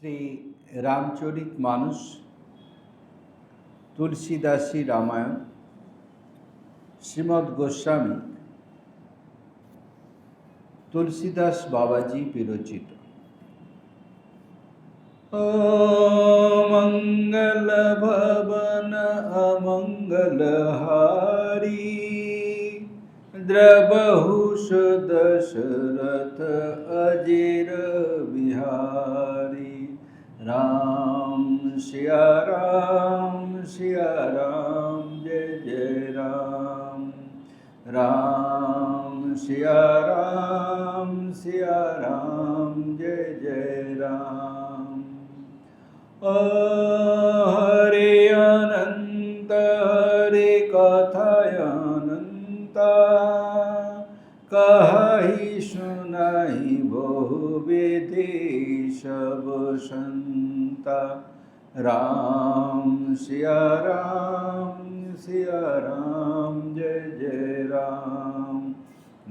শ্রী রামচরিত মানস, তুলসীদাসী রামায়ণ, শ্রীমদ্ গোস্বামী তুলসীদাস বাবাজি বিরচিত। অমঙ্গল ভবন অমঙ্গলহারি, দ্রবহু দশরথ अजिर बिहारी। राम सिया राम जय जय राम। राम सिया राम जय जय राम। हरे अनंत हरे कथाय अनंता, कहि सुनाई बहु विधि सब संता। राम सिया राम जय जय राम।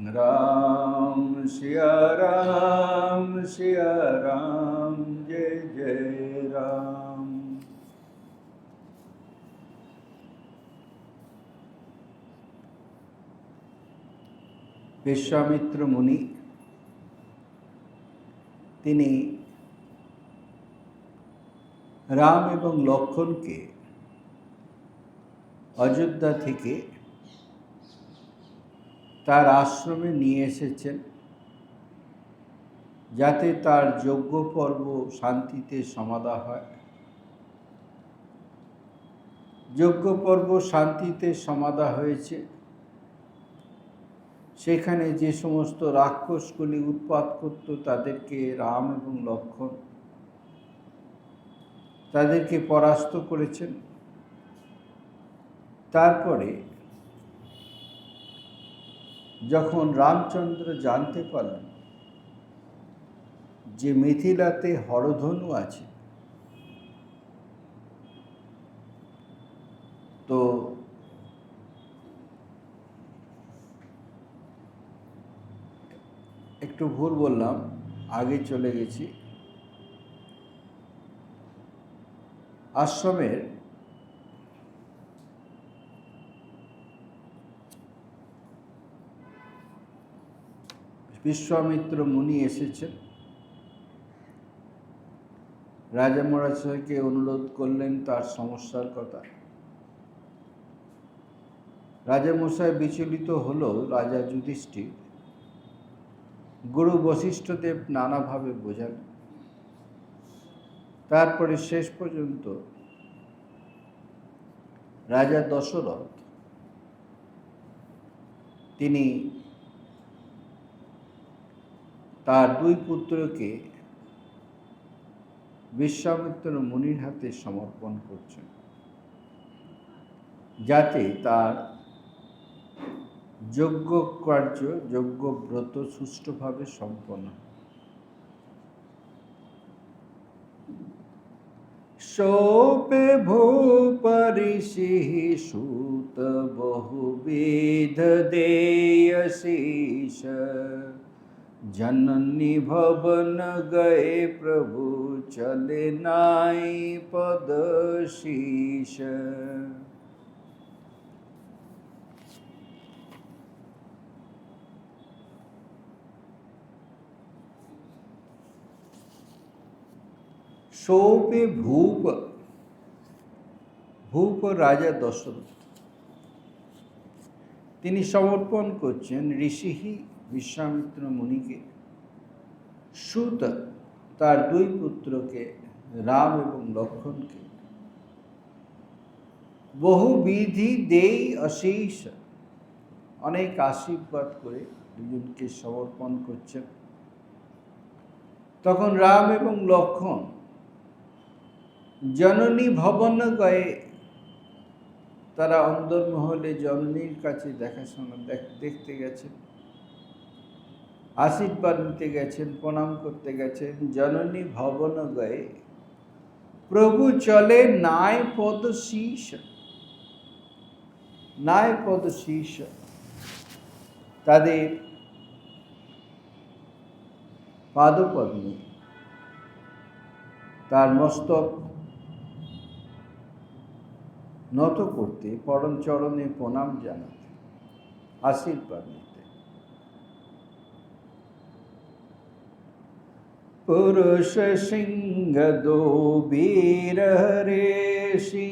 राम सिया राम जय जय राम। বিশ্বামিত্র মুনি তিনি রাম এবং লক্ষ্মণকে অযোধ্যা থেকে তার আশ্রমে নিয়ে এসেছেন, যাতে তার যজ্ঞ পর্ব শান্তিতে সমাধা হয়। যজ্ঞ পর্ব শান্তিতে সমাধা হয়েছে। সেখানে যে সমস্ত রাক্ষসগুলি উৎপাত করত, তাদেরকে রাম এবং লক্ষ্মণ তাদেরকে পরাস্ত করেছেন। তারপরে যখন রামচন্দ্র জানতে পারলেন যে মিথিলাতে হরধনু আছে, তো একটু ভুল বললাম, আগে চলে গেছি। আশ্রমের বিশ্বামিত্র মুনি এসেছেন, রাজা মহাশয়কে অনুরোধ করলেন তার সমস্যার কথা। রাজামশাই বিচলিত হল। রাজা যুধিষ্ঠির গুরু বশিষ্ঠদেব নানাভাবে বোঝালেন। তারপরে শেষ পর্যন্ত রাজা দশরথ তিনি তার দুই পুত্রকে বিশ্বামিত্র মুনির হাতে সমর্পণ করছেন, যাতে তার যজ্ঞ কার্য, যজ্ঞ ব্রত সুষ্ঠুভাবে সম্পন্ন। सोपे भूपरिषि सूत बहुविध देयशीष, जननी भवन गए प्रभु चले नाई पद शीश। सोपे भूप, ভূপ রাজা দশরথ তিনি সমর্পণ করছেন ঋষিহি বিশ্বামিত্র মুনিকে, সুত তার দুই পুত্রকে রাম এবং লক্ষ্মণকে, বহুবিধি দেই অশেষ অনেক আশীর্বাদ করে দুজনকে সমর্পণ করছেন। তখন রাম এবং লক্ষ্মণ জননী ভবন গয়ে, তারা অন্দরমহলে জননীর কাছে দেখাশোনা দেখতে গেছেন, আশীর্বাদ নিতে গেছেন, প্রণাম করতে গেছেন। জননী ভবন গয়ে প্রভু চলে নায় পদ শীষ। নায় পদ শীষ তাদের পাদপদ্মে তার মস্তক নত করতে, পরম চরণে প্রণাম জানাতে, আশীর্বাদ নিতে। পুরুষ সিংহ দো বীর ঋষি,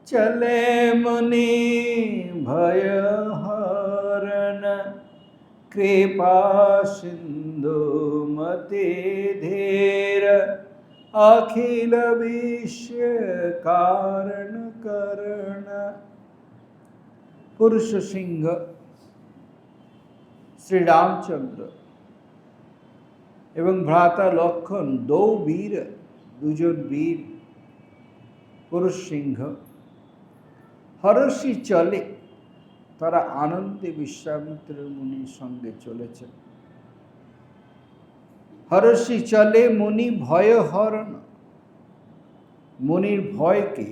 চলে মুনি ভয় হরণ, কৃপা সিন্ধু মতি ধীর, अखिल विश्व कारण करण। पुरुष सिंह श्री रामचंद्र एवं भ्राता लक्षण दो वीर, दुजन वीर पुरुष सिंह हरषि चले, तारा आनंदे विश्वामित्र मुनिर संगे चलेছেন। हरषि चले मुनि भय हरण, मुनिर भयके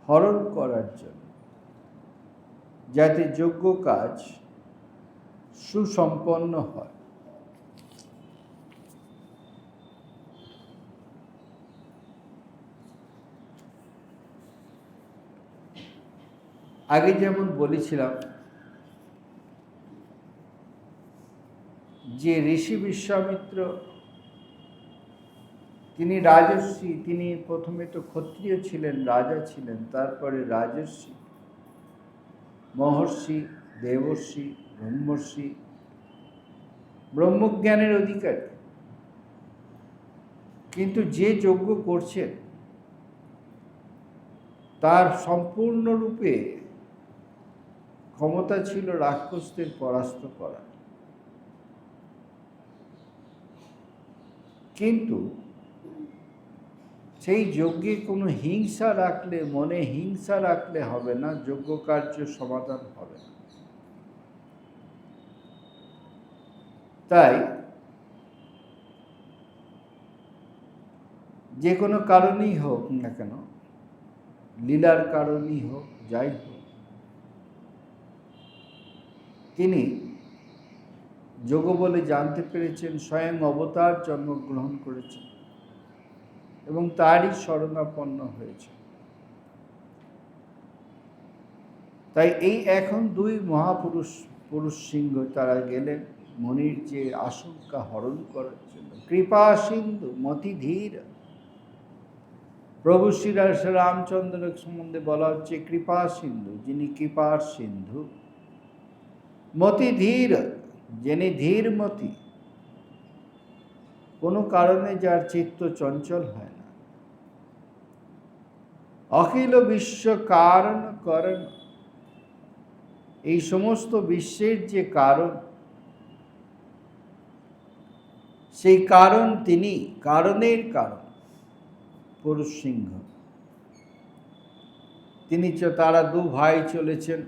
हरण करार जन्य, जाते योग्य काज सुसम्पन्न हय। आगे जेमन बोलेছিলাম যে ঋষি বিশ্বামিত্র তিনি রাজর্ষি, তিনি প্রথমে তো ক্ষত্রিয় ছিলেন, রাজা ছিলেন, তারপরে রাজর্ষি, মহর্ষি, দেবর্ষি, ব্রহ্মর্ষি, ব্রহ্মজ্ঞানের অধিকারী। কিন্তু যে যজ্ঞ করছেন তার সম্পূর্ণরূপে ক্ষমতা ছিল রাক্ষসদের পরাস্ত করা, কিন্তু সেই যজ্ঞে কোনো হিংসা রাখলে, মনে হিংসা রাখলে হবে না, যজ্ঞ কার্য সমাধান হবে না। তাই যে কোনো কারণেই হোক না কেন, লীলার কারণেই হোক, যাই হোক, তিনি যোগ বলে জানতে পেরেছেন, স্বয়ং অবতার জন্মগ্রহণ করেছেন এবং তারই শরণাপন্ন হয়েছে। তাই এই এখন দুই মহাপুরুষ, পুরুষ সিংহ, তারা গেলেন মনির যে আশঙ্কা হরণ করার জন্য। কৃপা সিন্ধু মতি ধীর, প্রভু শ্রী রামচন্দ্রের সম্বন্ধে বলা হচ্ছে কৃপা সিন্ধু, যিনি কৃপার সিন্ধু, মতি ধীর, যিনি ধীরমতি, কোনো কারণে যার চিত্ত চঞ্চল হয় না, অখিল বিশ্ব কারণ করেন, এই সমস্ত বিশ্বের যে কারণ, সেই কারণ তিনি, কারণের কারণ পুরুষ সিংহ। তিনি, তারা দু ভাই চলেছেন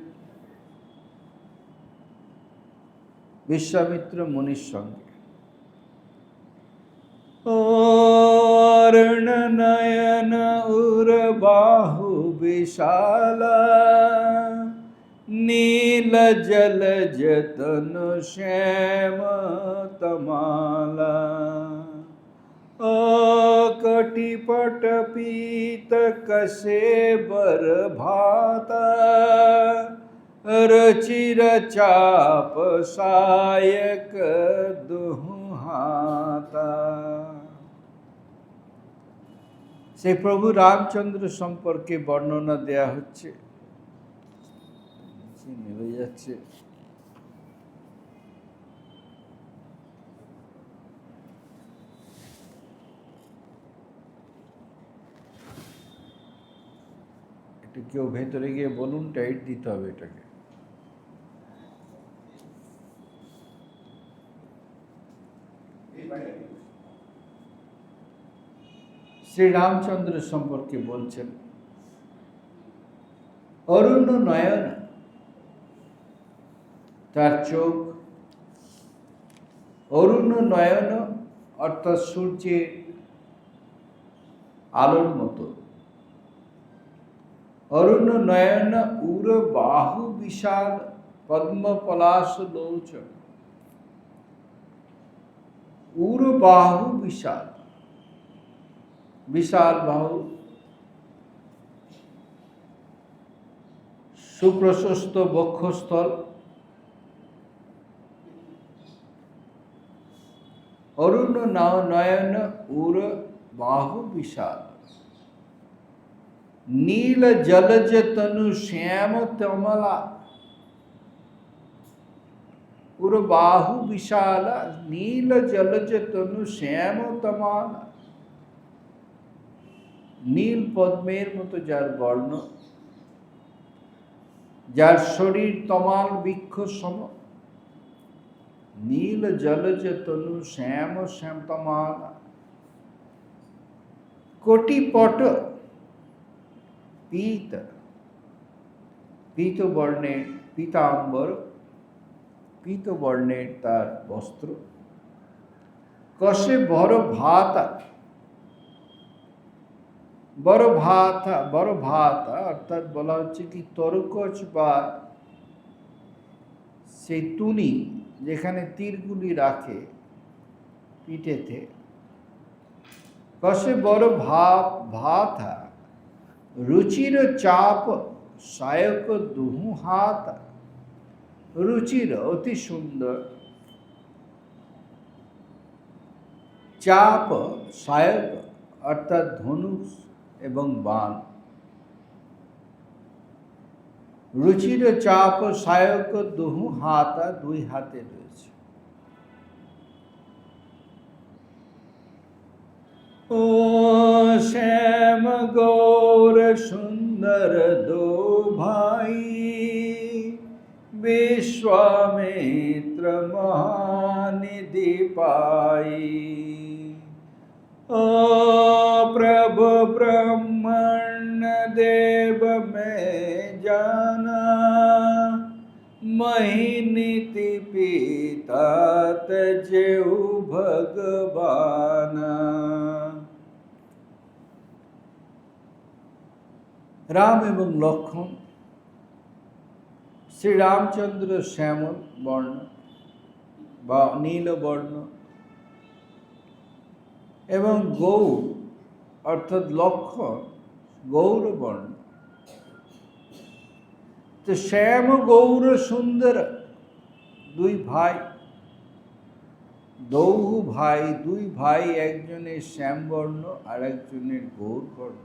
বিশ্বামিত্র মুনির সঙ্গে। অরুণ নয়ন উর বাহু বিশালা, নীল জল যতন শ্যাম তমালা, कटिपट पीत कसे बर भाता, रचिर चाप सायक दुहु हाता। से प्रभु रामचंद्र सम्पर्के बर्णना देया हच्छे, नेमे जाच्छे। কেউ ভেতরে গিয়ে বলুন, টাইট দিতে হবে এটাকে। শ্রী রামচন্দ্র সম্পর্কে বলছেন, অরুণ নয়ন, তার চোখ অরুণ নয়ন, অর্থাৎ সূর্যের আলোর মতো। অরুণ নয়ন উর বাহু বিশাল, পদ্ম পলাশ লোচন। উর বাহু বিশাল, বিশাল বাহু, সুপ্রশস্ত বক্ষস্থল, অরুণ নয়ন উর বাহু বিশাল, নীল জলজ তনু শ্যাম তমলা, উর বাহু বিশাল, নীল জলজ তনু শ্যাম তমালা। নীল পদ্মের মতো যার বর্ণ, যার শরীর তমাল বৃক্ষ সম, নীল জলজ তনু শ্যাম শ্যাম তমালা। কোটিপট পীত, পীত বর্ণের পীতাম্বর, পীত বর্ণের তার বস্ত্র। কষে বড় ভাতা, বড় ভাতা, বড় ভাতা অর্থাৎ বলা হচ্ছে কি তরকচ বা সেই তুনি যেখানে তীরগুলি রাখে পিঠেতে, কষে বড় ভাতা, রুচির চাপ সায়ক দুহু হাত। রুচির অতি সুন্দর, চাপ সায়ক অর্থাৎ ধনুষ এবং বাণ। রুচির চাপ সায়ক দুহু হাতা, দুই হাতে রয়েছে। ও শ্যাম গৌর সুন্দর দো ভাই, विश्वामित्र महानिधि पाई। ओ प्रभु ब्रह्मण्य देव में जाना, महिनीति पिता तजेउ भगवाना। রাম এবং লক্ষ্মণ, শ্রী রামচন্দ্র শ্যামল বর্ণ বা নীল বর্ণ এবং গৌর অর্থাৎ লক্ষ্মণ গৌর বর্ণ। তো শ্যাম গৌর সুন্দর দুই ভাই, দৌহু ভাই, দুই ভাই, একজনের শ্যাম বর্ণ আর একজনের গৌর বর্ণ।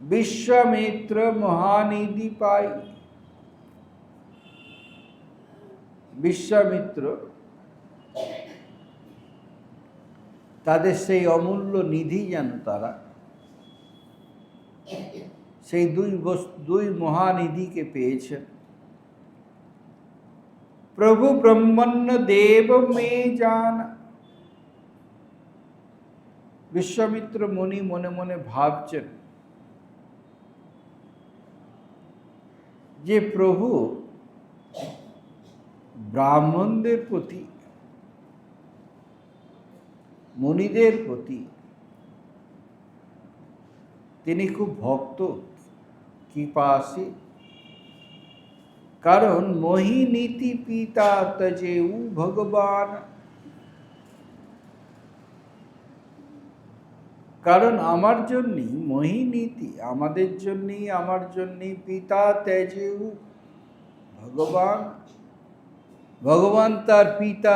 বিশ্বামিত্র মহানিধি পাই, বিশ্বামিত্র তাদের সেই অমূল্য নিধি যেন তারা সেই দুই মহানিধিকে পেয়েছেন। প্রভু ব্রহ্মণ্য দেব মে জানা। বিশ্বামিত্র মুনি মনে মনে ভাবছেন যে প্রভু ব্রাহ্মণদের প্রতি, মুনিদের প্রতি তিনি খুব ভক্ত, কৃপাশী। কারণ মোহিনীতি পিতা তজেউ ভগবান, কারণ আমার জন্যই মোহিনীতি, আমাদের জন্যই, আমার জন্যই পিতা তেজেউ ভগবান, ভগবান তার পিতা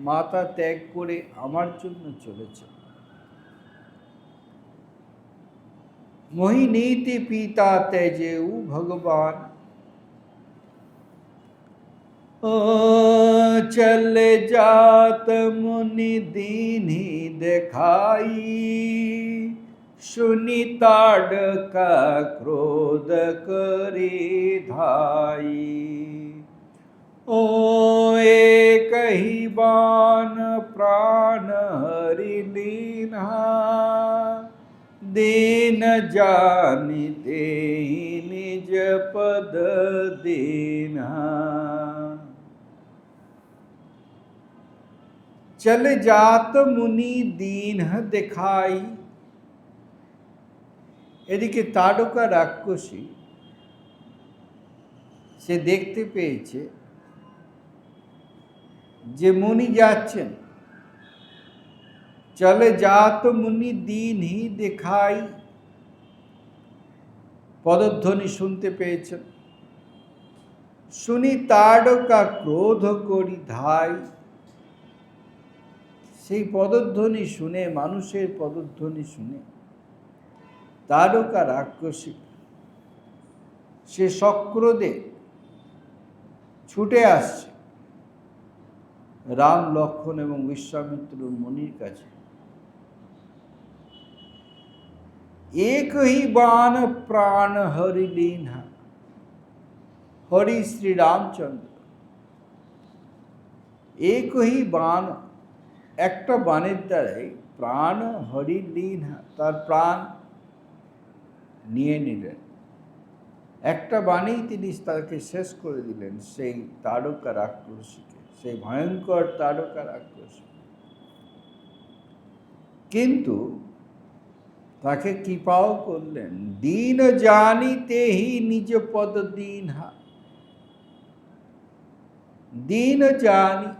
মাতা ত্যাগ করে আমার জন্য চলেছে। মোহিনীতি পিতা তেজেউ ভগবান। ও চলে जात मुनि दीन्ही देखाई, सुनि ताड़का क्रोध करी धाई। ओ एक ही बाण प्राण हरि लीन्हा, दीन जानिते निज पद दीन्हा। चल जात मुनि दीन देखाई। এদিকে তাড়কা রাক্ষসী সে দেখতে পেয়েছে যে মুনি যাচ্ছেন, চলে যাত মুনি দীনহি দেখাই। পদধ্বনি শুনতে পেয়েছেন। শুনি তাড়কা ক্রোধ করি ধাই। সেই পদধ্বনি শুনে, মানুষের পদধ্বনি শুনে তাড়কা রাক্ষসী সে সক্রোধে ছুটে আসছে রাম, লক্ষ্মণ এবং বিশ্বামিত্র মুনির কাছে। एक ही बाण प्राण हरि लीन्हा। हरि श्री रामचंद्र। एक ही बाण, একটা বাণের দ্বারাই প্রাণ হরি লীনহা, তার প্রাণ নিয়ে নিলেন। একটা বাণেই তিনি তাকে শেষ করে দিলেন, সেই তাড়কা রাক্ষসীকে, সেই ভয়ঙ্কর তাড়কা রাক্ষসী। কিন্তু তাকে কৃপাও করলেন। দীন জানিতে হি নিজ পদ দীনহা। দীন জানি,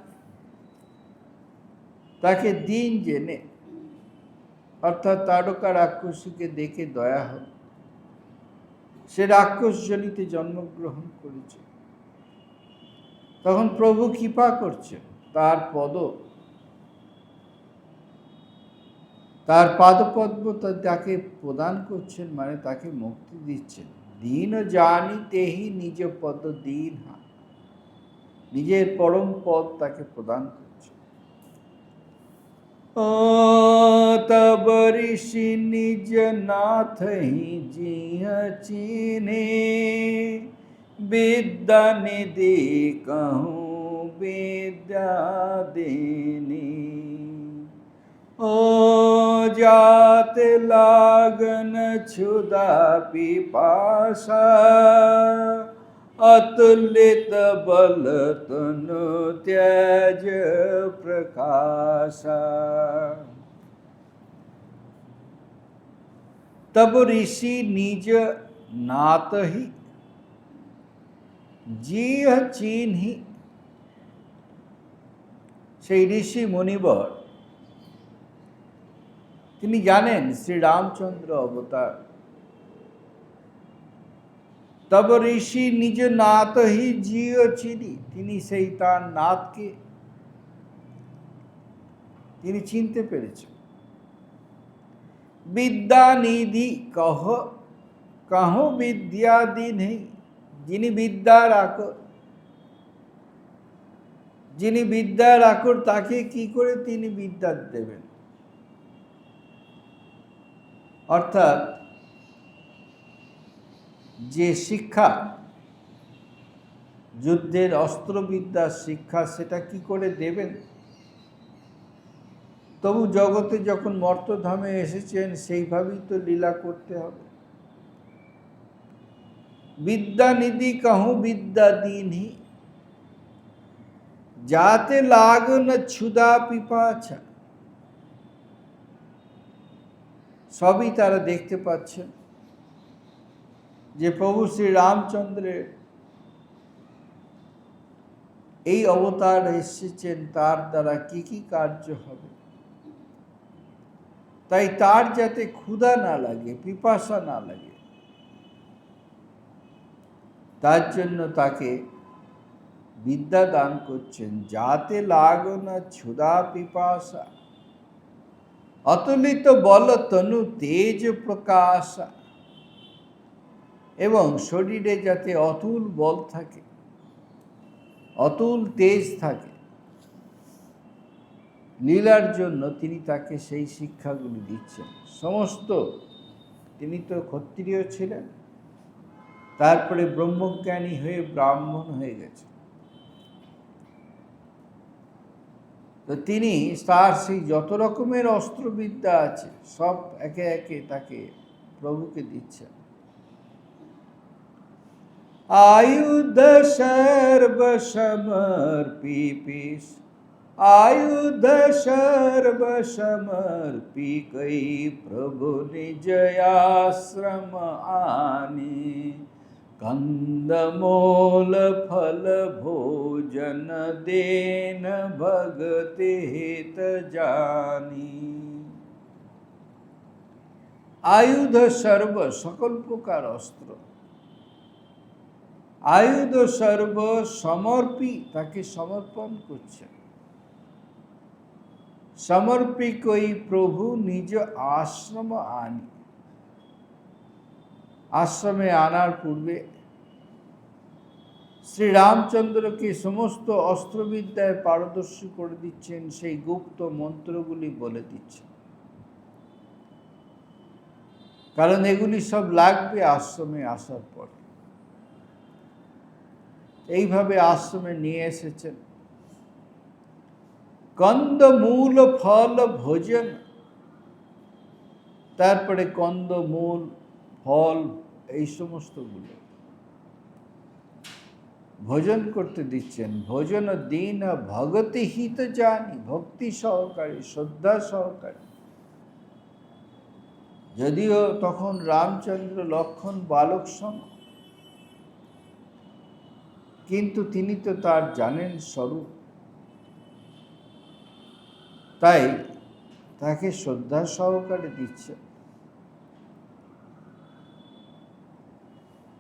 তাকে দীন জেনে, অর্থাৎ তাড়কা রাক্ষসীকে দেখে দয়া হল। সে রাক্ষস জনিতে জন্মগ্রহণ করেছে। তখন প্রভু কৃপা করছেন, তার পাদপদ্ম তাকে প্রদান করছেন, মানে তাকে মুক্তি দিচ্ছেন। দীন জানিতেহি নিজ পদ দীনহা, নিজের পরম পদ তাকে প্রদান করছেন। তব ঋষি নিজ নাথ হি জিহ চিনে। বিদ্যা নিধি कहूँ विद्या देनी। ओ जात लागन क्षुधा पिपासा। अतुलित बल तनु त्यज प्रकाशा। तब ऋषि निज नात ही জিহ চিনহি। সেই ঋষি মুনিবর তিনি জানেন শ্রী রামচন্দ্র অবতার। তব ঋষি নিজ নাত হি জিহ চিনি। তিনি সেই তার নাথকে তিনি চিনতে পেরেছেন। বিদ্যা নিধি কহো বিদ্যা দীনহি। যিনি বিদ্যার আকর, যিনি বিদ্যার আকর, তাকে কি করে তিনি বিদ্যা দেবেন? অর্থাৎ যে শিক্ষা, যুদ্ধের অস্ত্রবিদ্যার শিক্ষা, সেটা কি করে দেবেন? তবু জগতে যখন মর্তধামে এসেছেন, সেইভাবেই তো লীলা করতে হবে। বিদ্যা নিধি कहूँ বিদ্যা দীনহি। যাতে লাগন ক্ষুধা পিপাসা। সবই তারা দেখতে পাচ্ছেন যে প্রভু শ্রী রামচন্দ্রের এই অবতার এসেছেন, তার দ্বারা কি কি কার্য হবে। তাই তার যাতে ক্ষুধা না লাগে, পিপাসা না লাগে, তার জন্য তাকে বিদ্যা দান করছেন। যাতে লাগনা ক্ষুধা পিপাসা। অতুলিত বল তনু তেজ প্রকাশা। এবং শরীরে যাতে অতুল বল থাকে, অতুল তেজ থাকে, লীলার জন্য তিনি তাকে সেই শিক্ষাগুলি দিচ্ছেন। সমস্ত, তিনি তো ক্ষত্রিয় ছিলেন, তারপরে ব্রহ্মজ্ঞানী হয়ে ব্রাহ্মণ হয়ে গেছে। তো তিনি তার সেই যত রকমের অস্ত্রবিদ্যা আছে, সব একে একে তাকে প্রভুকে দিচ্ছেন। आयुध सर्व समर्पी पीस। आयुध सर्व समर्पी कई प्रभु निज आश्रम आने। कंदमूल फल भोजन देन भगति हित जानी। আয়ুধ সর্ব, সকল প্রকার অস্ত্র, আয়ুধ সর্ব সমর্পি, তাকে সমর্পণ করছেন। সমর্পি কই প্রভু নিজ আশ্রম আনি। আশ্রমে আনার পূর্বে শ্রীরামচন্দ্রকে সমস্ত অস্ত্রবিদ্যায় পারদর্শী করে দিচ্ছেন, সেই গুপ্ত মন্ত্রগুলি বলে দিচ্ছেন, কারণ এগুলি সব লাগবে আশ্রমে আসার পর। এইভাবে আশ্রমে নিয়ে এসেছেন। কন্দমূল ফল ভোজন, তারপরে কন্দমূল ফল এই সমস্তগুলো ভোজন করতে দিচ্ছেন। ভোজন দিন ভগতি হিত জানি, ভক্তি সহকারী, শ্রদ্ধা সহকারী। যদিও তখন রামচন্দ্র লক্ষ্মণ বালক সম, কিন্তু তিনি তো তার জানেন স্বরূপ, তাই তাকে শ্রদ্ধা সহকারে দিচ্ছে।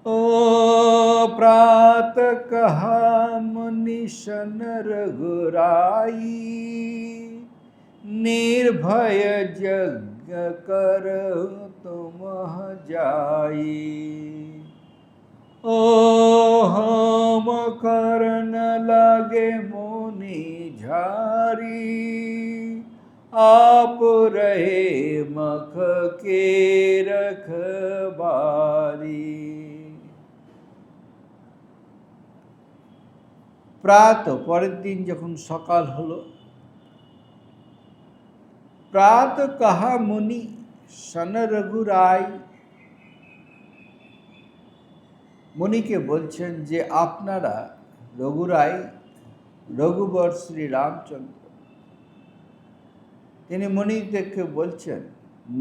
ও প্রাত কহা মনীষন রঘুরাই, निर्भय यज्ञ कर तुम जाई। ओ हम करन लागे मुनि झारी, आप रहे मख के रखबारी। প্রাত, পরের দিন যখন সকাল হলো, প্রাত কাহা মুনি সন রঘুরাই, মুনিকে বলছেন যে আপনারা রঘুরাই, রঘুবর শ্রী রামচন্দ্র, তিনি মুনিদেরকে বলছেন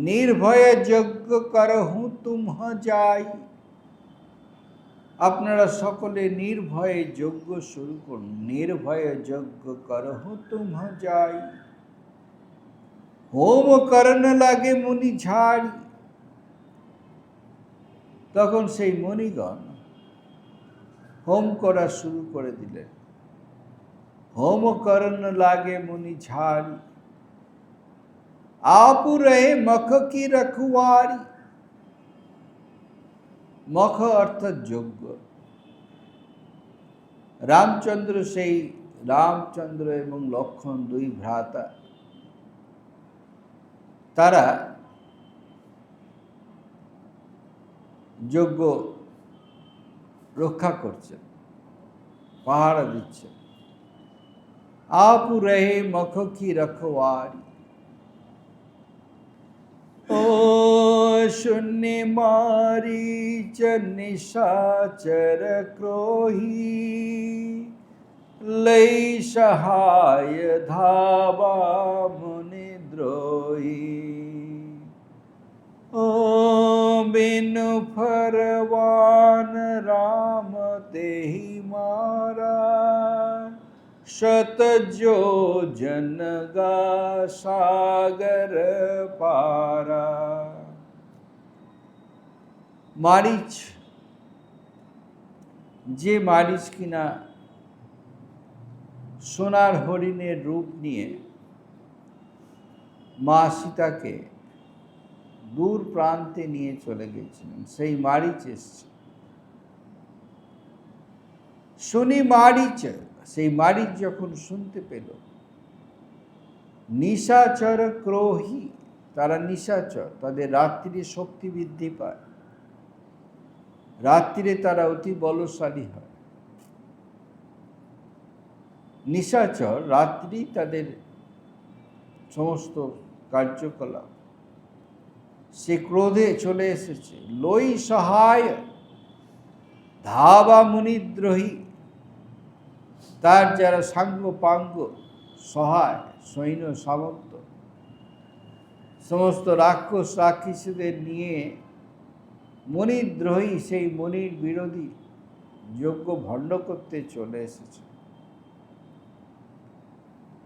নির্ভয়ে যজ্ঞ করহু তুমহ যাই, আপনারা সকলে নির্ভয়ে যজ্ঞ শুরু করুন। নির্ভয়ে যজ্ঞ করহু তুমহ যাই, হোম করন লাগে মুনি ঝাড়ি। তখন সেই মুনিগণ হোম করা শুরু করে দিলেন। হোম করন লাগে মুনি ঝাড়ি, आप रहे मख की रखवारी। মখ অর্থাৎ যজ্ঞ। রামচন্দ্র, সেই রামচন্দ্র এবং লক্ষ্মণ দুই ভ্রাতা, তারা যজ্ঞ রক্ষা করছেন, পাহারা দিচ্ছেন। आप रहे मख की रखवारी। ओ शून्य मारीच निशाचर क्रोही, लई सहाय धावा मुनि द्रोही। ओ बिनु फरवान राम तेहि मारा, शत जो जन गा सागर पारा। মারিচ, যে মারিচ কিনা সোনার হরিণের রূপ নিয়ে মা সীতাকে দূর প্রান্তে নিয়ে চলে গেছিলেন, সেই মারিচ এসছে। শুনি মারিচ, সেই মারিচ যখন শুনতে পেল, নিশাচর ক্রোহী, তারা নিশাচর, তাদের রাত্রিরে শক্তি বৃদ্ধি পায়, রাত্রিরে তারা অতি বলশালী হয়। নিশাচর, রাত্রি তাদের সমস্ত কার্যকলাপ, সে ক্রোধে চলে এসেছে। লই সহায় ধাবা মুনিদ্রোহী, তার যারা সাঙ্গ পাঙ্গ সহায়, সৈন্য সামন্ত, সমস্ত রাক্ষস রাক্ষসীদের নিয়ে মণিদ্রোহী, সেই মণির বিরোধী যজ্ঞ ভণ্ড করতে চলে এসেছে।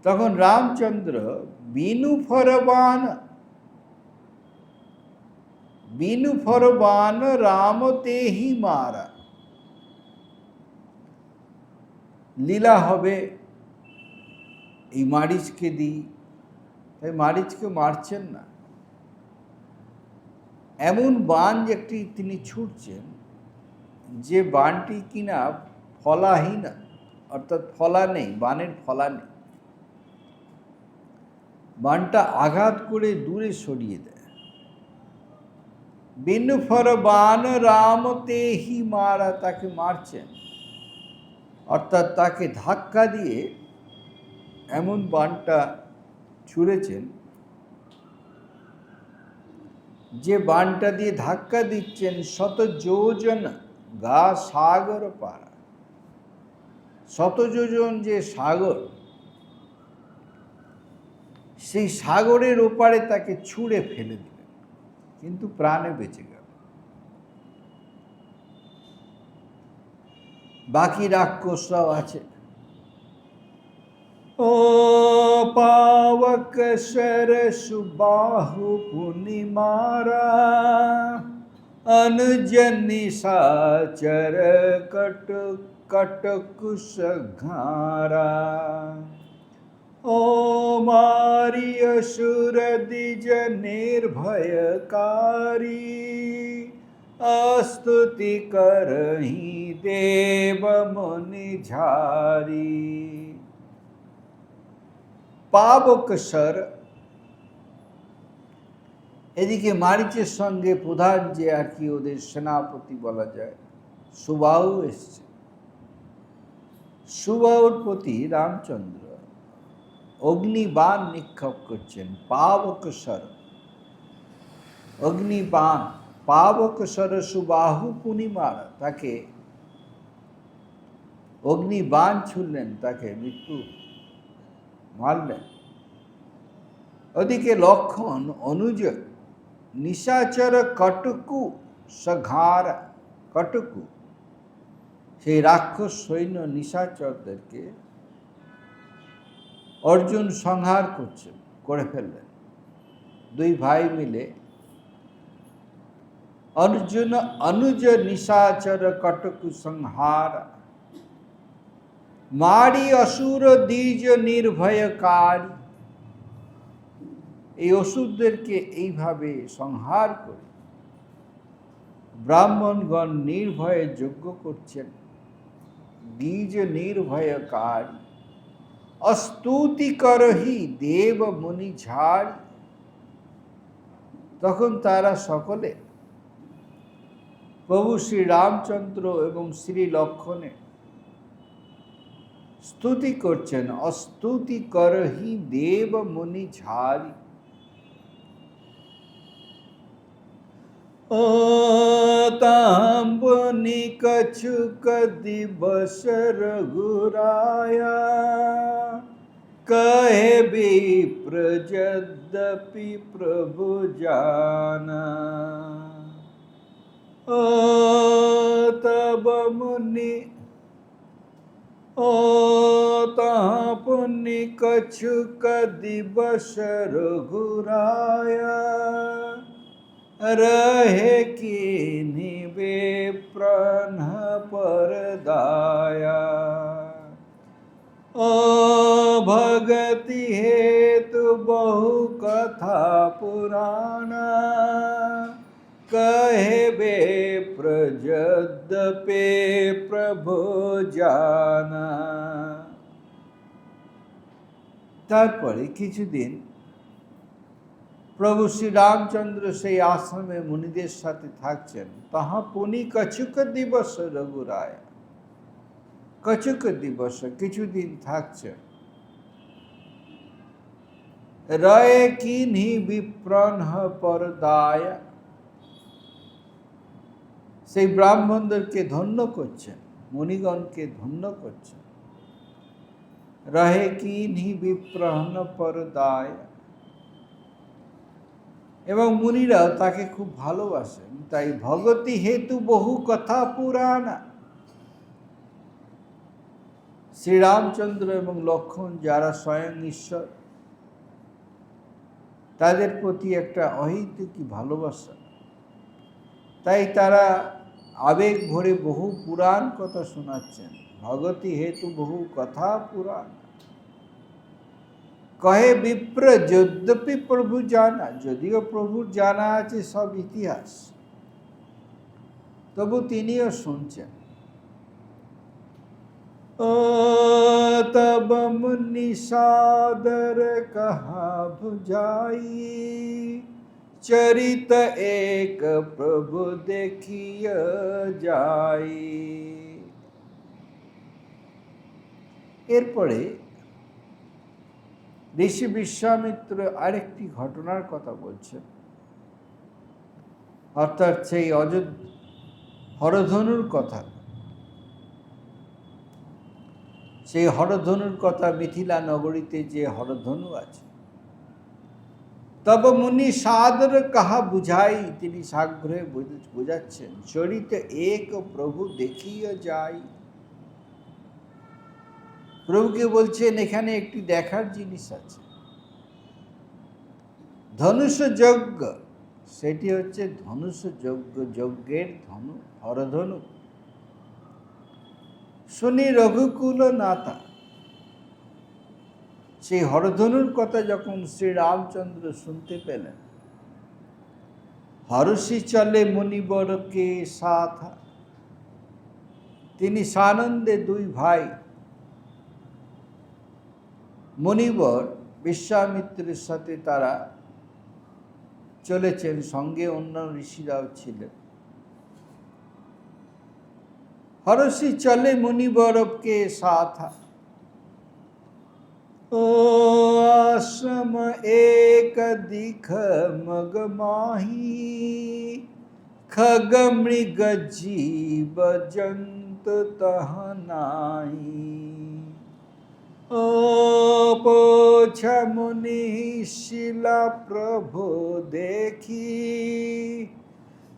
তখন রামচন্দ্র বিনু ফরবান রাম তেহি মারা, লীলা হবে এই মারিচকে দিই, তাই মারিচকে মারছেন না। এমন বাণ একটি তিনি ছুটছেন যে বাণটি কিনা ফলাহীন, অর্থাৎ ফলা নেই, বাণের ফলা নেই। বাণটা আঘাত করে দূরে সরিয়ে দেয়। বিনু ফরবান রাম তেহি মারা, তাকে মারছেন, অর্থাৎ তাকে ধাক্কা দিয়ে এমন বাণটা ছুঁড়েছেন যে বাণটা দিয়ে ধাক্কা দিচ্ছেন শত যোজন গা সাগর পারা। শত যোজন যে সাগর, সেই সাগরের ওপারে তাকে ছুঁড়ে ফেলে দিলেন, কিন্তু প্রাণে বেঁচে গেল। বাকি রাক্ষসরাও আছে। ও পাবক সর সুবাহু পুনি মারা, অনুজ নিশাচর কটকুশ ঘারা। ও মারি असुर द्विज निर्भयकारी, स्तुति करहि देव मुनि झारी। পাবক সর, এদিকে মারিচের সঙ্গে প্রধান যে আর কি ওদের সেনাপতি বলা যায় সুবাহু এসছে। সুবাহুর প্রতি রামচন্দ্র অগ্নিবাণ নিক্ষেপ করছেন। পাবক সর, অগ্নিবাণ। পাবক সর সুবাহু পুনিমারা, তাকে অগ্নিবাণ ছুড়লেন, তাকে মৃত্যু মারলেন। ওদিকে লক্ষণ অনুজ নিশাচর কটকু সঘার, কটকু সেই রাক্ষস সৈন্য নিশাচরদেরকে অর্জুন সংহার করে ফেললেন। দুই ভাই মিলে অর্জুন অনুজ নিশাচর কটকু সংহার, মারি অসুর দ্বিজ নির্ভয়কারী। এই অসুরদেরকে এইভাবে সংহার করে ব্রাহ্মণগণ নির্ভয়ে যজ্ঞ করছেন। দ্বিজ নির্ভয়কারী, অস্তুতি করহি দেব মুনি ঝাড়ি। তখন তারা সকলে প্রভু শ্রী রামচন্দ্র এবং শ্রী লক্ষণের স্তুতি করছেন। অস্তুতি করহি দেব মুনি ঝাড়ি। ও তাম্বনি কছুক দিবস রঘুরায়া, कहे विप्र यद्यपि प्रभु जाना। ओ तब मुनि ओ तहाँ पुण्य कछुक दिवस रघुराया, रहे कीन्ही विप्रन परदाया। ओ भगति हेतु बहु कथा पुराना, कहे विप्र यद्यपि प्रभु जाना। তারপরে কিছুদিন প্রভু শ্রী রামচন্দ্র সেই আশ্রমে মুনিদের সাথে থাকছেন। তাহা পুনি কছুক দিবস রঘুরায়, কছুক দিবস কিছুদিন থাকছেন। রয়ে কিন্হি বিপ্রনহ পরদায়া, সেই ব্রাহ্মণদেরকে ধন্য করছেন, মুনিগণকে ধন্য করছেন। রহে কিন্হি বিপ্রহন পরদায়া, এবং মুনিরাও তাকে খুব ভালোবাসেন। তাই ভগতি হেতু বহু কথা পুরাণা, শ্রীরামচন্দ্র এবং লক্ষ্মণ যারা স্বয়ং ঈশ্বর, তাদের প্রতি একটা অহৈতুকী ভালোবাসা, তাই তারা আবেগ ভরে বহু পুরাণ কথা শোনাচ্ছেন। ভগতি হেতু বহু কথা পুরাণ কহে বিপ্র, যদ্যপি প্রভু জানা, যদিও প্রভুর জানা আছে সব ইতিহাস, তবু তিনিও শুনছেন। তব মুনি সাদর কহা বুঝাই, চরিত এক প্রভু দেখিয়া যাই। এরপরে ঋষি বিশ্বামিত্র আরেকটি ঘটনার কথা বলছেন, অর্থাৎ সেই হরধনুর কথা। সেই হরধনুর কথা, মিথিলা নগরীতে যে হরধনু আছে। তব মুনি সাদর কাহা বুঝাই, তিনি সাগ্রহে বোঝাচ্ছেন, চরিত এক প্রভু দেখিয়া যাই। প্রভুকে বলছেন এখানে একটি দেখার জিনিস আছে। ধনুষ যজ্ঞ, সেটি হচ্ছে ধনুষ যজ্ঞ, যজ্ঞের ধনু, হরধনু। শুনি রঘুকুল নাথা, সেই হরধনুর কথা যখন শ্রীরামচন্দ্র শুনতে পেলেন, হরষি চলে মুনিবরকে সাথা, তিনি সানন্দে দুই ভাই মুনিবর বিশ্বামিত্রের সাথে তারা চলেছেন, সঙ্গে অন্য ঋষিরাও ছিলেন। হরষি চলে মুনিবরকে সাথা, ও আশ্রম এক দিখ মগ মাহি, খগ মৃগ জীব জন্তু তহ নাহি। ও পোছ মুনি শিলা প্রভু দেখি,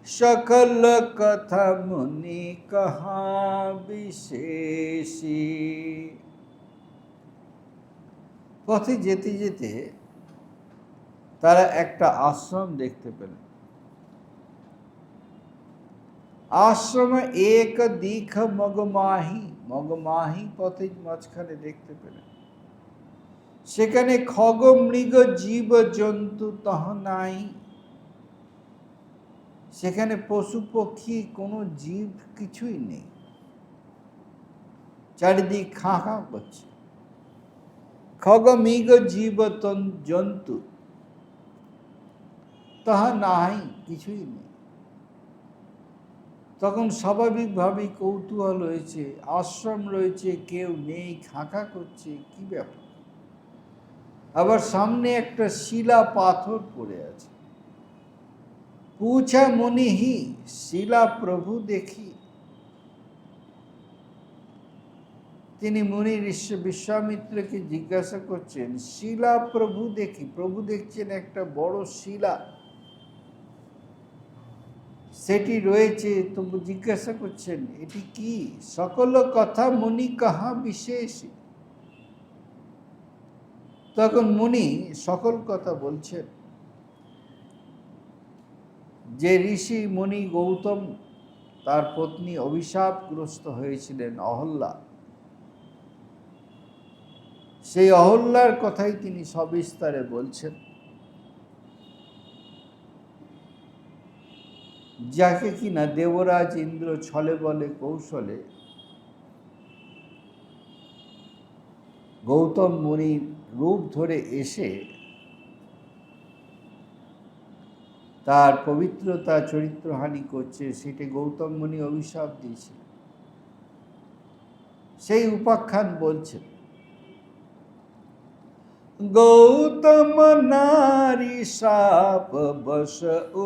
সকল কথা মুনি কহা বিশেষী। পথে যেতে যেতে তারা একটা আশ্রম দেখতে পেলেন। আশ্রম এক দিখ মগমাহি, মগমাহি পথে মাঝখানে দেখতে পেলেন, সেখানে খগ মৃগ জীব জন্তু তহ নাই, সেখানে পশু পক্ষী কোনো জীব কিছুই নেই, চারিদিক খাঁ খাঁ করছে। খগ মৃগ জীব জন্তু তাহা নাই, কিছুই নেই। তখন স্বাভাবিকভাবেই কৌতূহল হয়েছে, আশ্রম রয়েছে, কেউ নেই, খাঁখা করছে, কি ব্যাপার। আবার সামনে একটা শিলা পাথর পড়ে আছে। পুছা মুনিহি শিলা প্রভু দেখি, তিনি মুনি বিশ্বামিত্রকে জিজ্ঞাসা করছেন, শিলা প্রভু দেখি, প্রভু দেখছেন একটা বড় শিলা সেটি রয়েছে, তবু জিজ্ঞাসা করছেন এটি কি। সকল কথা মুনি কাহা বিশেষ, তখন মুনি সকল কথা বলছেন। যে ঋষি মুনি গৌতম, তার পত্নী অভিশাপগ্রস্ত হয়েছিলেন অহল্যা, সেই অহল্যার কথাই তিনি সবিস্তারে বলছেন, যাকে কিনা দেবরাজ ইন্দ্র ছলে বলে কৌশলে গৌতম মুনির রূপ ধরে এসে তার পবিত্রতা চরিত্রহানি করছে, সেটি গৌতম মুনি অভিশাপ দিয়েছিল। সেই উপাখ্যান বলছেন, গৌতম নারী সাপ বস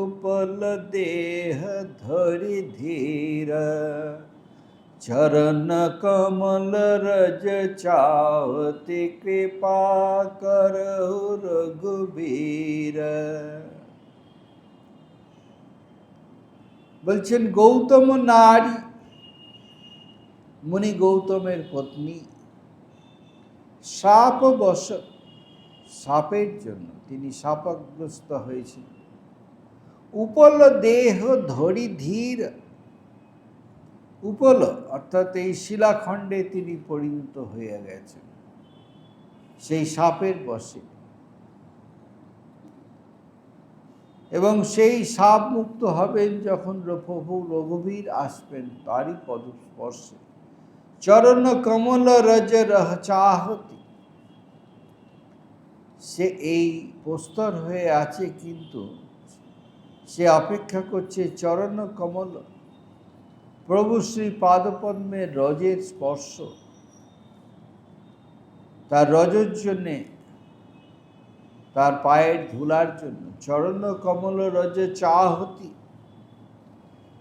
উপল দেহ ধরি ধীর, চরণ কমল রজ চাওতে কৃপা করহু রঘুবীর। বলছেন গৌতম নারী, মুনি গৌতমের পত্নী শাপবশ, সাপের জন্য তিনি শাপগ্রস্ত হয়েছেন। উপল দেহ ধরি ধীর, উপল অর্থাৎ এই শিলাখণ্ডে তিনি পরিণত হয়ে গেছেন সেই সাপের বশে, এবং সেই সাপ মুক্ত হবেন যখন প্রভু রঘুবীর আসবেন তারই পদস্পর্শে। চরণ কমল রজ রহ চাহতি, সে এই প্রস্তর হয়ে আছে, কিন্তু সে অপেক্ষা করছে চরণ কমল, প্রভু শ্রী পাদপদ্মের রজের স্পর্শ, তার রজের জন্যে, তার পায়ের ধুলার জন্য। চরণ কমল রজ চাহতি,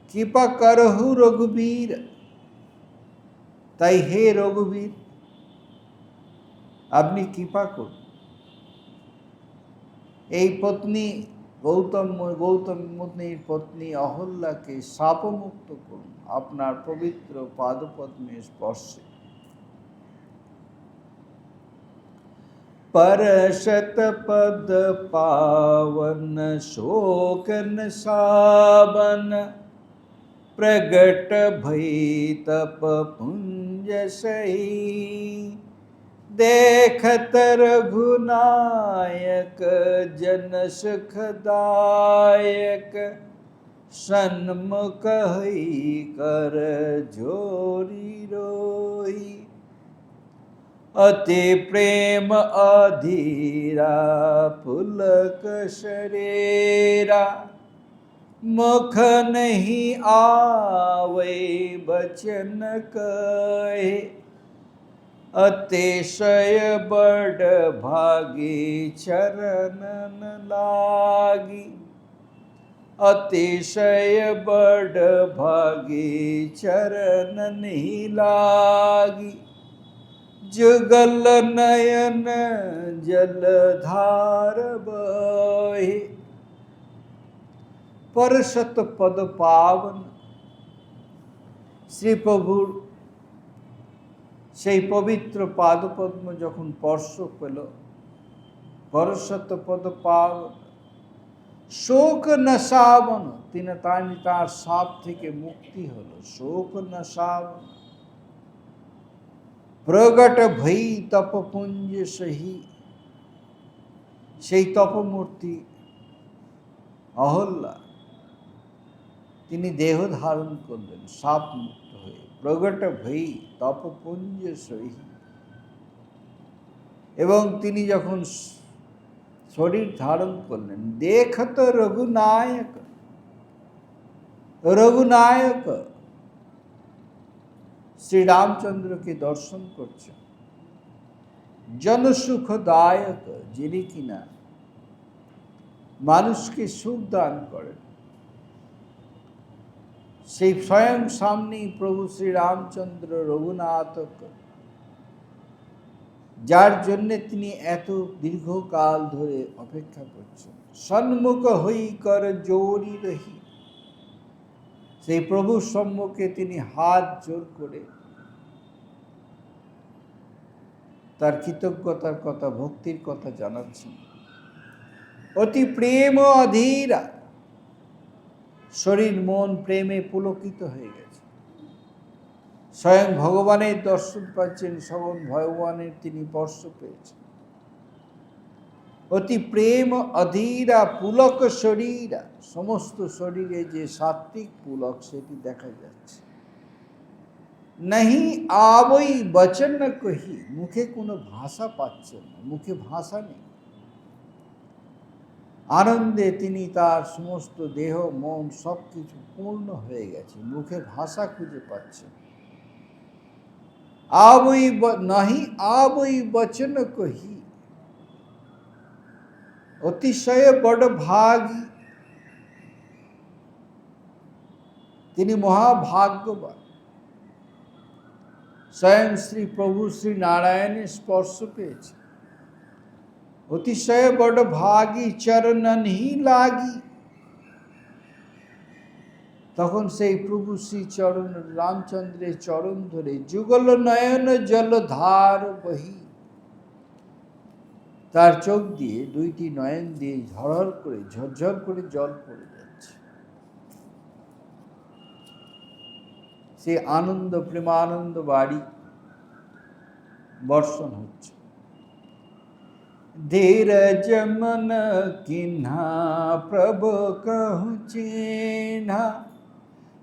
কৃপা করহু রঘুবীর, তাই হে রঘুবীর আপনি কৃপা করুন। এই পত্নী গৌতম মুনির পত্নী অহল্যাকে শাপমুক্ত করুন আপনার পবিত্র পাদপদ্মের স্পর্শে। परशत पद पावन शोकन सावन, प्रगट भई तप पुंज सही, देखत रघुनायक जन सुखदायक, सन्मुख हई कर जोरी रोई, अति प्रेम अधीरा पुलक शरीरा, मुख नहीं आवे बचन कहे, अतिशय बड़ भागी चरणन लागी, अतिशय बड़ भागी चरणन ही लागी, जुगल नयन जलधार बहे। परशत पद पावन, শ্রী প্রভুর সেই পবিত্র পাদপদ্ম যখন স্পর্শ পেল, পরশত পদ পাবন, শোক নাশাবন, তিনি তার সাপ থেকে মুক্তি হলো, শোক নাশাবন। প্রগট ভই তপপুঞ্জ সহি, সেই তপমূর্তি অহল্যা তিনি দেহ ধারণ করলেন সাপ মুক্ত হয়ে। প্রগট ভই তপপুঞ্জ সহি, এবং তিনি যখন শরীর ধারণ করলেন, দেখত রঘুনায়ক, রঘুনায়ক শ্রীরামচন্দ্রকে দর্শন করছেন। জনসুখদায়ক, যিনি কিনা মানুষকে সুখ দান করেন, সেই স্বয়ং সামনেই প্রভু শ্রীরামচন্দ্র রঘুনাথক, যার জন্য তিনি এত দীর্ঘকাল ধরে অপেক্ষা করছেন। সন্মুখ হই কর জোরি রহি, সেই প্রভুর সম্মুখে তিনি হাত জোর করে তার কৃতজ্ঞতার কথা, ভক্তির কথা জানাচ্ছেন। অতি প্রেম অধীরা, শরীর মন প্রেমে পুলকিত হয়ে গেছে। স্বয়ং ভগবানের দর্শন পাচ্ছেন, স্বয়ং ভগবানের তিনি স্পর্শ পেয়েছেন। অতি প্রেম অধীরা পুলক শরীরা, সমস্ত শরীরে যে সাত্বিক পুলক সেটি দেখা যাচ্ছে। নাহি আবই বচন কহি, মুখে কোনো ভাষা পাচ্ছেন না, মুখে ভাষা নেই। আনন্দে তিনি তার সমস্ত দেহ মন সব কিছু পূর্ণ হয়ে গেছে, মুখে ভাষা খুঁজে পাচ্ছেন। আবই নাহি আবই বচন কহি, অতিশয় বড় ভাগী, তিনি মহাভাগ্যবান। স্বয়ং শ্রী প্রভু শ্রী নারায়ণের স্পর্শ পেয়েছে। অতিশয় বড় ভাগী চরণন হি লাগি, তখন সেই প্রভু শ্রী চরণ রামচন্দ্রের চরণ ধরে যুগল নয়ন জলধার বহি, তার চোখ দিয়ে দুইটি নয়ন দিয়ে ঝরঝর করে ঝরঝর করে জল পড়ে যাচ্ছে। সে আনন্দ প্রেমানন্দ বাড়ি বর্ষণ হচ্ছে। ধীরজ মন কিন্হা প্রভু कहु चिन्हा,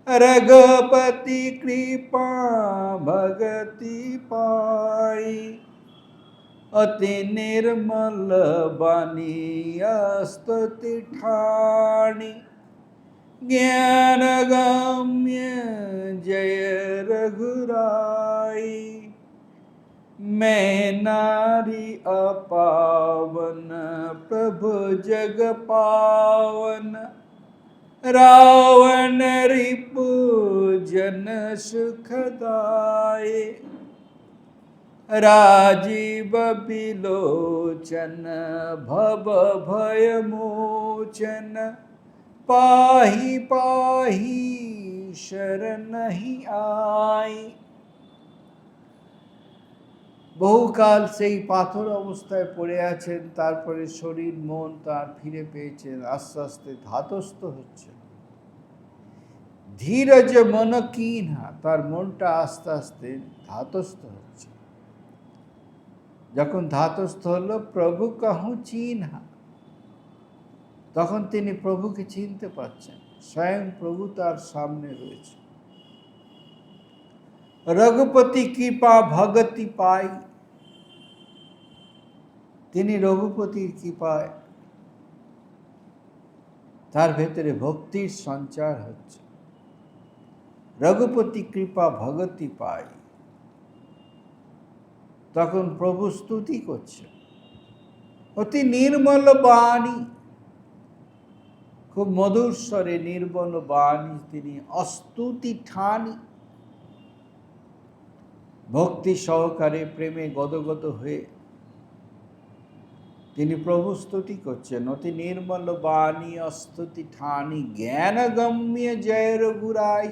रघुपति कृपा भगति पाई, अति निर्मल बानी स्तुति ठानी, ज्ञान गम्य जय रघुराई, मैं नारी अपावन प्रभु जग पावन, रावण रिपु जन सुखदाये, राजीव बिलोचन भव भय मोचन, पाहि पाहि शरणहि आई। বহুকাল সেই পাথর অবস্থায় পড়ে আছেন, তারপরে শরীর মন তার ফিরে পেয়েছেন, আস্তে আস্তে ধাতস্থ হচ্ছে। ধীরজ মন কিন্হা, তার মনটা আস্তে আস্তে ধাতস্থ হচ্ছে। যখন ধাতস্থ হলো, প্রভু कहु চিন্হা, তখন তিনি প্রভুকে চিনতে পারছেন, স্বয়ং প্রভু তার সামনে রয়েছে। রঘুপতি কৃপা ভগতি পাই, তিনি রঘুপতির কৃপায় তার ভেতরে ভক্তির সঞ্চার হচ্ছে। রঘুপতি কৃপা ভগতি পাই, তখন প্রভু স্তুতি করছে। অতি নির্মল বাণী, খুব মধুর স্বরে নির্মল বাণী তিনি অস্তুতি ঠানি, ভক্তি সহকারে প্রেমে গদগদ হয়ে তিনি প্রভু স্তুতি করছেন। অতি নির্মল বাণী অস্তুতি ঠানি, জ্ঞান গম্য জয় রঘুরাই,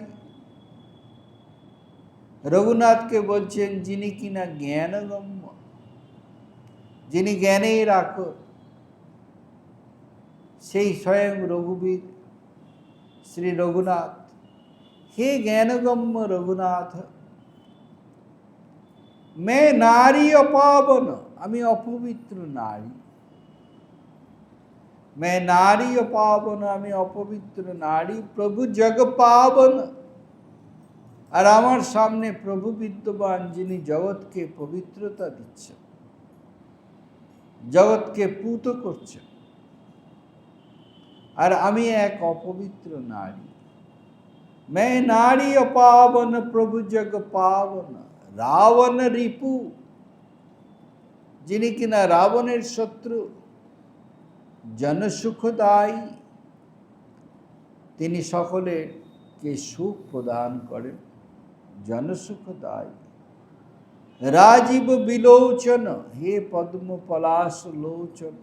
রঘুনাথকে বলছেন যিনি কিনা জ্ঞান গম্য, যিনি জ্ঞানের আকর, সেই স্বয়ং রঘুবীর শ্রী রঘুনাথ। হে জ্ঞানগম্য রঘুনাথ, মে নারী অপাবন, আমি অপবিত্র নারী। मैं नारी पावन, আমি অপবিত্র নারী, প্রভু জগ পাবন, আর আমার সামনে প্রভু বিদ্যমান যিনি জগৎকে পবিত্রতা দিচ্ছেন, জগৎকে পূত করছেন, আর আমি এক অপবিত্র নারী। मैं नारी अपावन प्रभु जग पावन, রাবণ রিপু, যিনি কিনা রাবণের শত্রু, জনসুখদায়ী, তিনি সকলকে সুখ প্রদান করেন, জনসুখদায়ী। রাজীব বিলোচন, হে পদ্ম পলাশ লোচন,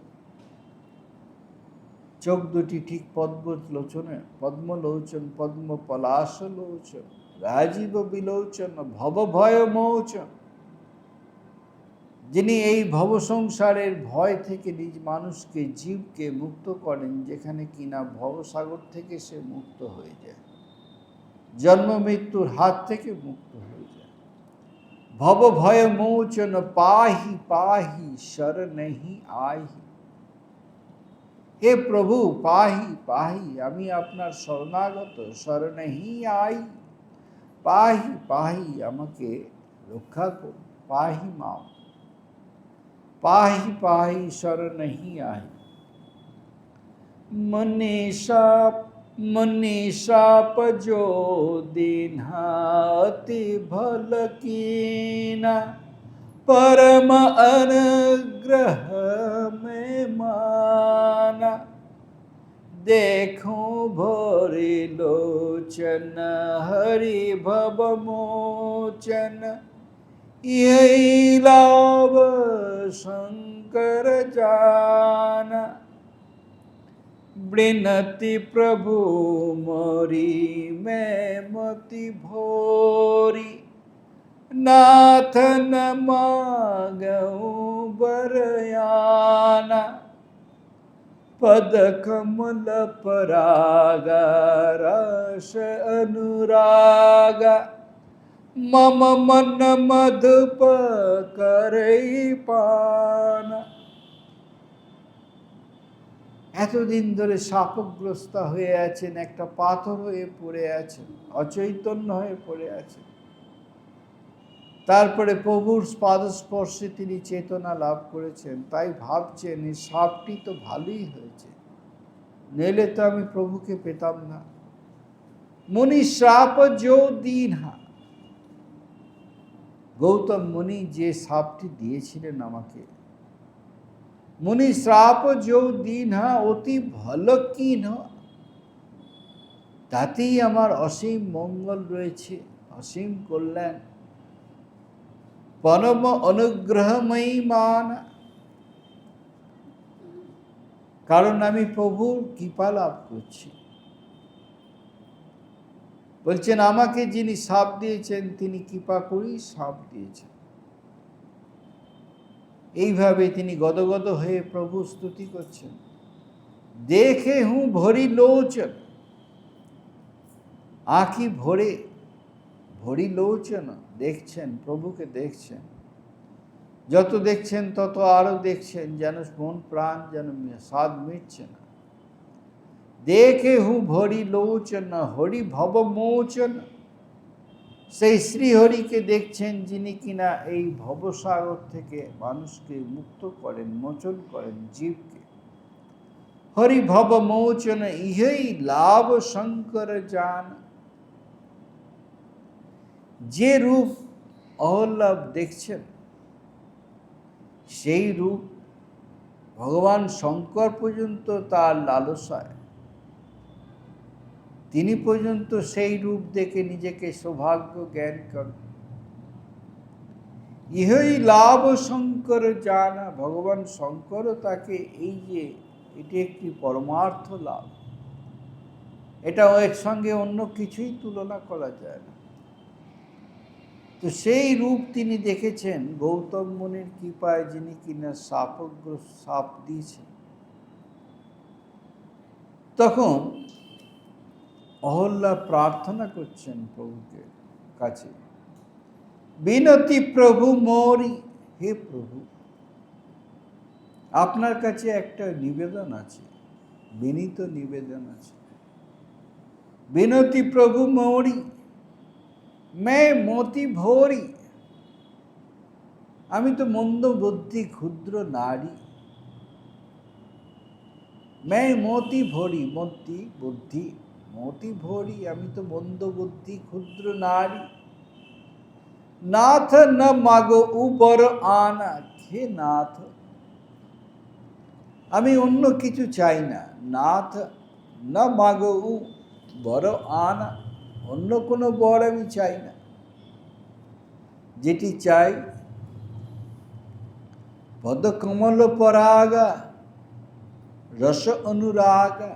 চোখ দুটি ঠিক পদ্ম লোচনে, পদ্মলোচন পদ্ম পলাশ লোচন, রাজীব বিলোচন ভব ভয় মোচন, যিনি এই ভব সংসারের ভয় থেকে নিজ মানুষকে জীবকে মুক্ত করেন, যেখানে কিনা ভবসাগর থেকে সে মুক্ত হয়ে যায়, জন্ম মৃত্যুর হাত থেকে মুক্ত হয়ে যায়। ভব ভয় মোচন পাহি পাহি শরণহি আহি, হে প্রভু পাহি পাহি, আমি আপনার শরণাগত, শরণহি আই, পাহি পাহি, আমাকে রক্ষা করুন, পাহি মাও, পাহি পাহি শরণহি আই। मनीषाप जो दीन्हाति भल कीना, परम अनुग्रह में माना, देखो भोरे लोचन हरि भव मोचन, यही लाभ शंकर जाना, विनती प्रभु मोरी मैं मति भोरी, नाथ न मांगऊं बरयाना, पद कमल परागा रस अनुरागा, मम मन मधुप करई पाना। এতদিন ধরে শাপগ্রস্ত হয়ে আছেন, একটা পাথর হয়ে পড়ে আছেন, অচৈতন্য হয়ে পড়ে আছেন। তারপরে প্রভুর পাদস্পর্শে তিনি চেতনা লাভ করেছেন, তাই ভাবছেন এই সাপটি তো ভালোই হয়েছে, নইলে তো আমি প্রভুকে পেতাম না। মুনি শ্রাপ যো দীনহা, গৌতম মুনি যে সাপটি দিয়েছিলেন আমাকে, মুনি শ্রাপ যো দীনহা অতি ভালো কিন, তাতেই আমার অসীম মঙ্গল রয়েছে, অসীম কল্যাণ। পরম অনুগ্রহময়ী মান, কারণ আমি প্রভুর কৃপা লাভ করছি। বলছেন আমাকে যিনি সাপ দিয়েছেন তিনি কৃপা করেই সাপ দিয়েছেন। এইভাবে তিনি গদগদ হয়ে প্রভু স্তুতি করছেন। দেখে হুঁ ভরি লোচন, আঁখি ভরে, ভরি লোচন, দেখছেন প্রভুকে দেখছেন, যত দেখছেন তত আরো দেখছেন, যেন মন প্রাণ যেন স্বাদ মিটছে না। দেখে হু ভরি লোচন হরি ভব মোচন, সেই শ্রীহরিকে দেখছেন যিনি কিনা এই ভবসাগর থেকে মানুষকে মুক্ত করেন, মোচন করেন জীবকে। হরি ভব মোচন ইহই লাভ শঙ্কর জান, যে রূপ অহল্লাভ দেখছেন সেই রূপ ভগবান শঙ্কর পর্যন্ত তার লালসায়, তিনি পর্যন্ত সেই রূপ দেখে নিজেকে সৌভাগ্য জ্ঞান করেন। ইহই লাভ শঙ্কর জানা, ভগবান শঙ্করও তাকে এই যে এটি একটি পরমার্থ লাভ, এটা এর সঙ্গে অন্য কিছুই তুলনা করা যায় না। তো সেই রূপ তিনি দেখেছেন গৌতম মুনির কৃপায়, যিনি কিনা সাপ দিয়েছেন। তখন অহল্যা প্রার্থনা করছেন প্রভুকে কাছে, বিনতি প্রভু মোরি, হে প্রভু আপনার কাছে একটা নিবেদন আছে, বিনীত নিবেদন আছে। বিনতি প্রভু মোরি मैं मोती भोरी, আমি তো মন্দ বুদ্ধি ক্ষুদ্র নারী। मैं मोती भोरी, मोती बुद्धि, मोती भोरी, আমি তো মন্দ বুদ্ধি ক্ষুদ্র নারী। नाथ न मागो उबर आना, হে নাথ আমি অন্য কিছু চাই না। নাথ ন মাগো বর আনা, অন্য কোনো বর আমি চাই না। যেটি চাই পদ কমল পরাগা রস অনুরাগা,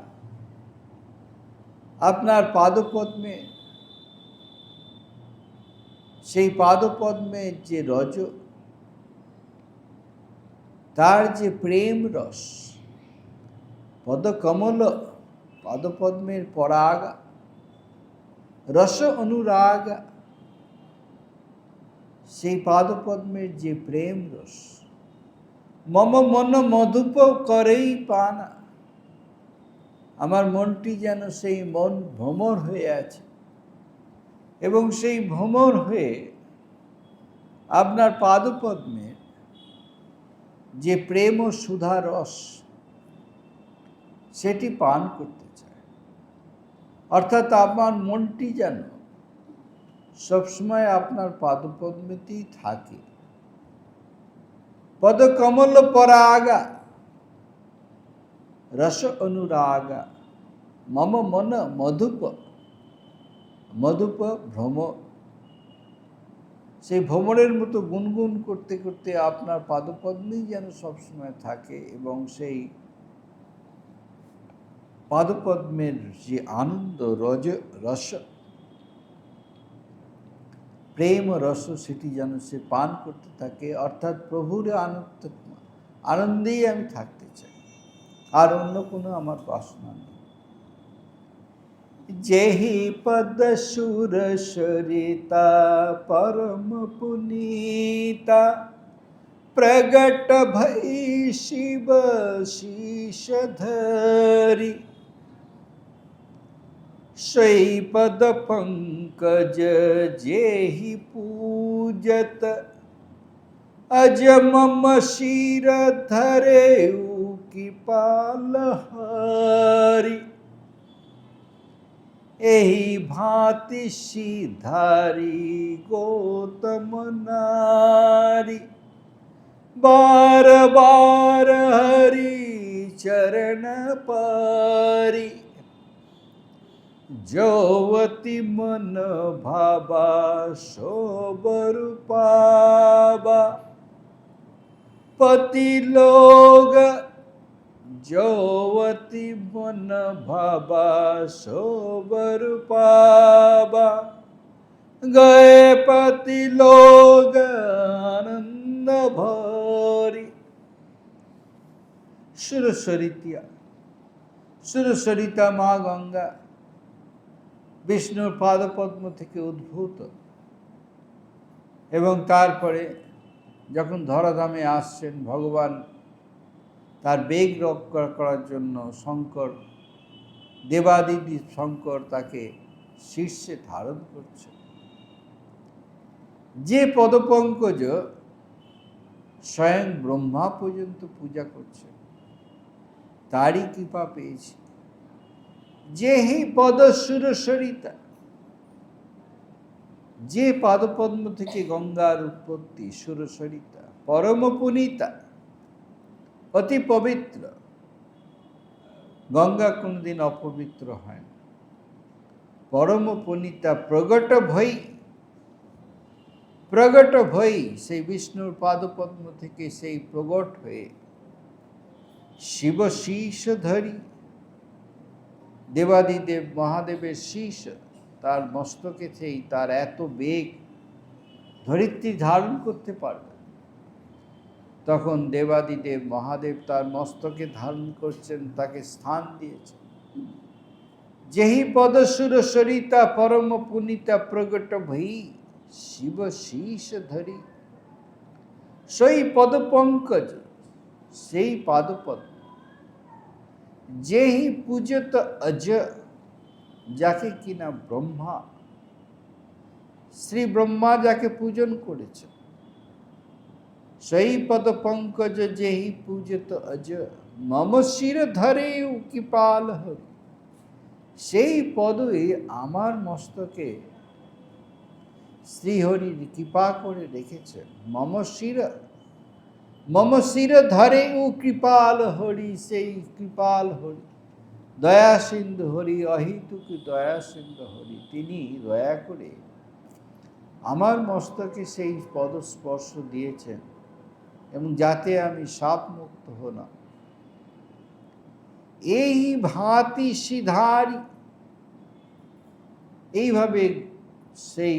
আপনার পাদপদ্মে, সেই পাদপদ্মের যে রজ, তার যে প্রেম রস, পদকমল পাদপদ্মের পরাগা রস অনুরাগা, সেই পাদপদ্মের যে প্রেম রস, মম মন মধুপ করেই পানা, আমার মনটি যেন সেই মন ভ্রমর হয়ে আছে, এবং সেই ভ্রমর হয়ে আপনার পাদপদ্মের যে প্রেম ও সুধা রস, সেটি পান করতে চায়। অর্থাৎ আমার মনটি যেন সবসময় আপনার পাদপদ্মেতেই থাকে। পদ কমল পরাগা রস অনুরাগা, মম মন মধুপ, মধুপ ভ্রমর, সেই ভ্রমরের মতো গুনগুন করতে করতে আপনার পাদপদ্মেই যেন সবসময় থাকে, এবং সেই পাদপদ্মের যে আনন্দ রস প্রেম রস সেটি যেন সে পান করতে থাকে, অর্থাৎ প্রভুর আনন্দেই আমি থাকতে চাই, আর অন্য কোনো আমার বাসনা নেই। যেহি পদ সুর সরিতা পরম পুনীতা प्रगट भई शिव शीश धरि, सोई पद पंकज जेहि पूजत अज मम शिर धरे की पाल हरि। एहि भांति सिधारी गौतम नारी, बार बार हरि चरण पारी। जोवती मन भाबा शोबर पाबा, पति लोग जोवती मन भाबा शोबर पाबा। गए पति लोग आनंद भरी। সুরসরিতা মা গঙ্গা বিষ্ণুর পাদপদ্ম থেকে উদ্ভূত, এবং তারপরে যখন ধরাধামে আসছেন ভগবান তার বেগ রক্ষা করার জন্য, শঙ্কর দেবাদিদেব শঙ্কর তাকে শীর্ষে ধারণ করছে। যে পদপঙ্কজ স্বয়ং ব্রহ্মা পর্যন্ত পূজা করছে, তারই কৃপা পেয়েছি। যেহি পদ সুরসরিতা, যে পাদপদ্ম থেকে গঙ্গার উৎপত্তি, সুরসরিতা পরম পুনীতা, অতি পবিত্র। গঙ্গা কোনদিন অপবিত্র হয় না। পরম পুনীতা প্রগট ভই, সেই বিষ্ণুর পাদপদ্ম থেকে সেই প্রগট হয়ে শিব শীষ ধরি, দেবাদিদেব মহাদেবের শীষ তার মস্তকে সেই, তার এত বেগ ধরিত্রী ধারণ করতে পারবে। তখন দেবাদিদেব মহাদেব তার মস্তকে ধারণ করছেন, তাকে স্থান দিয়েছেন। যেহি পদ সুরসরিতা পরম পুনীতা প্রগট ভই শিব শীষ ধরি, সেই পদ পঙ্কজ, সেই পাদপদ্ম যেহি পূজত অজ, যাকে কিনা ব্রহ্মা, শ্রী ব্রহ্মা যাকে পূজন করেছেন, সেই পদ পঙ্কজ যেহি পূজত অজ, মম শির ধরে কৃপাল হরি। সেই পদই আমার মস্তকে শ্রীহরির কৃপা করে রেখেছেন। মম শির ধরে কৃপাল হরি, সেই কৃপাল হরি, দয়া সিন্ধু হরি, অহিতুক দয়া সিন্ধু হরি, তিনি দয়া করে আমার মস্তকে সেই পদস্পর্শ দিয়েছেন, এবং যাতে আমি সাপ মুক্ত হলাম। এই ভাঁতি সিধারি, এইভাবে সেই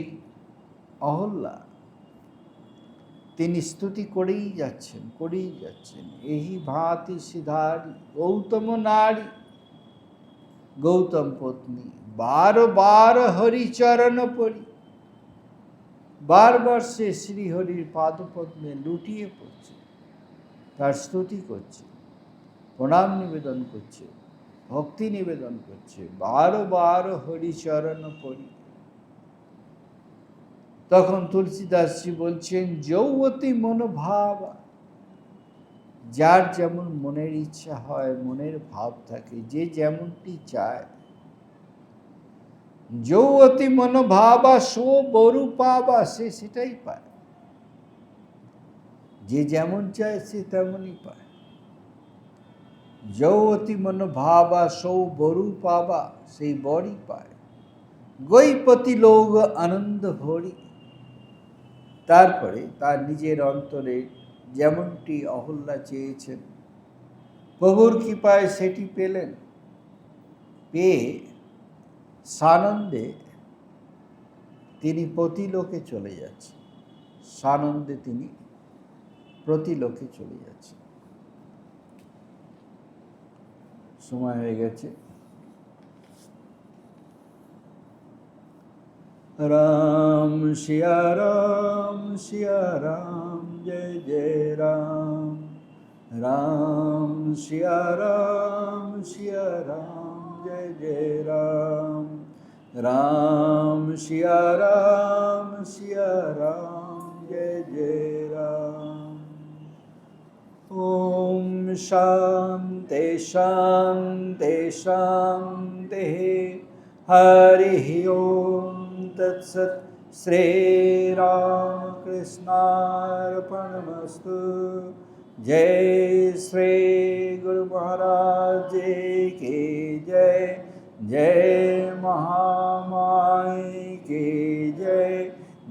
অহল্যা তিনি স্তুতি করেই যাচ্ছেন। এই ভাঁতি সিধারি গৌতম নারী, গৌতম পত্নী বার বার হরিচরণ পরি, বারবার সে শ্রীহরির পাদপদ্মে লুটিয়ে পড়ছে, তার স্তুতি করছে, প্রণাম নিবেদন করছে, ভক্তি নিবেদন করছে, বার হরিচরণ পরি। তখন তুলসীদাসজি বলছেন, যৌবতী মনোভাব, যার যেমন মনের ইচ্ছা হয়, মনের ভাব থাকে, যে যেমনটি চায়, যৌবতী মনোভাবা সো বরু পাবা, সে সেটাই পায়। যে যেমন চায় সে তেমনই পায়। যৌবতী মনোভাবা সো বরু পাবা, সেই বরই পায়। গৈপতি লোক আনন্দ ভরি। তারপরে তার নিজের অন্তরে যেমনটি অহল্যা চেয়েছেন, প্রভুর কৃপায় সেটি পেলেন। পেয়ে সানন্দে তিনি প্রতিলোকে চলে যাচ্ছেন, সানন্দে তিনি প্রতিলোকে চলে যাচ্ছেন। সময় হয়ে গেছে। রাম সিয়া রাম জয় জয় রাম, রাম সিয়া রাম জয় জয় রাম, রাম সিয়া রাম জয় জয় রাম। ওম শান্তি শান্তি শান্তি, হরি ওম তৎসৎ। শ্রী রাম কৃষ্ণার্পণমস্তু। जय श्री गुरु महाराज की जय, जय महामाई की जय,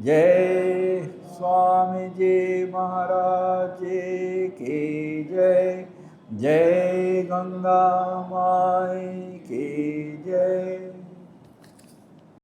जय स्वामी जी महाराज की जय, जय गंगा माई की जय।